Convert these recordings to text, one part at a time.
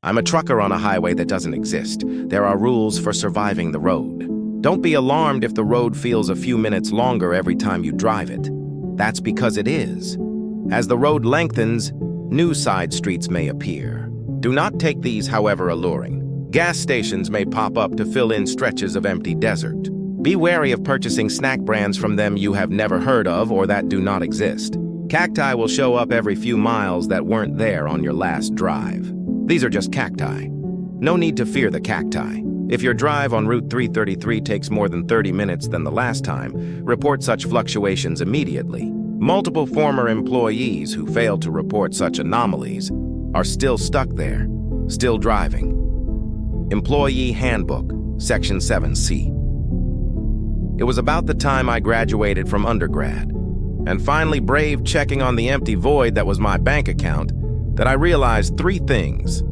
I'm a trucker on a highway that doesn't exist. There are rules for surviving the road. Don't be alarmed if the road feels a few minutes longer every time you drive it. That's because it is. As the road lengthens, new side streets may appear. Do not take these, however alluring. Gas stations may pop up to fill in stretches of empty desert. Be wary of purchasing snack brands from them you have never heard of or that do not exist. Cacti will show up every few miles that weren't there on your last drive. These are just cacti. No need to fear the cacti. If your drive on Route 333 takes more than 30 minutes than the last time, report such fluctuations immediately. Multiple former employees who failed to report such anomalies are still stuck there, still driving. Employee Handbook, Section 7C. It was about the time I graduated from undergrad and finally braved checking on the empty void that was my bank account that I realized three things.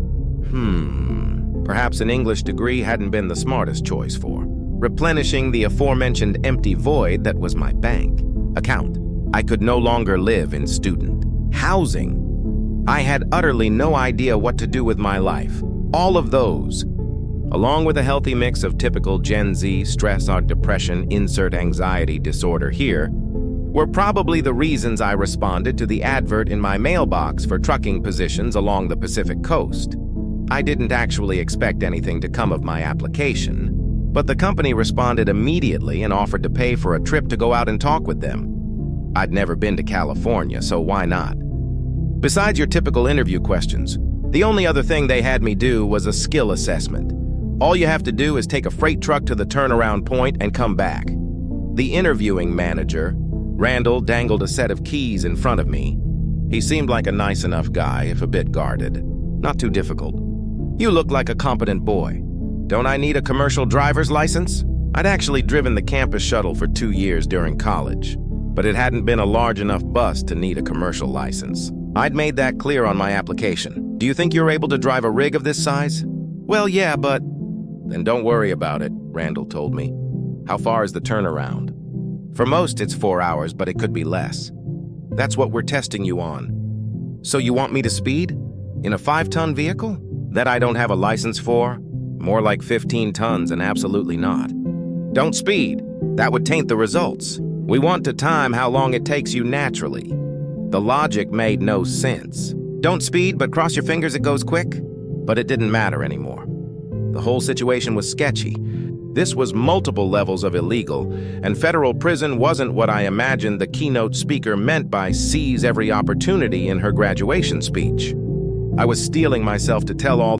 Perhaps an English degree hadn't been the smartest choice for replenishing the aforementioned empty void that was my bank account. I could no longer live in student housing. I had utterly no idea what to do with my life. All of those, along with a healthy mix of typical Gen Z stress or depression, insert anxiety disorder here, were probably the reasons I responded to the advert in my mailbox for trucking positions along the Pacific coast. I didn't actually expect anything to come of my application, but the company responded immediately and offered to pay for a trip to go out and talk with them. I'd never been to California, so why not? Besides your typical interview questions, the only other thing they had me do was a skill assessment. All you have to do is take a freight truck to the turnaround point and come back. The interviewing manager, Randall, dangled a set of keys in front of me. He seemed like a nice enough guy, if a bit guarded. Not too difficult. You look like a competent boy. Don't I need a commercial driver's license? I'd actually driven the campus shuttle for 2 years during college, but it hadn't been a large enough bus to need a commercial license. I'd made that clear on my application. Do you think you're able to drive a rig of this size? Well, yeah, but... Then don't worry about it, Randall told me. How far is the turnaround? For most, it's 4 hours, but it could be less. That's what we're testing you on. So you want me to speed? In a 5-ton vehicle? That I don't have a license for? More like 15 tons and absolutely not. Don't speed. That would taint the results. We want to time how long it takes you naturally. The logic made no sense. Don't speed, but cross your fingers it goes quick? But it didn't matter anymore. The whole situation was sketchy. This was multiple levels of illegal, and federal prison wasn't what I imagined the keynote speaker meant by seize every opportunity in her graduation speech. I was steeling myself to tell all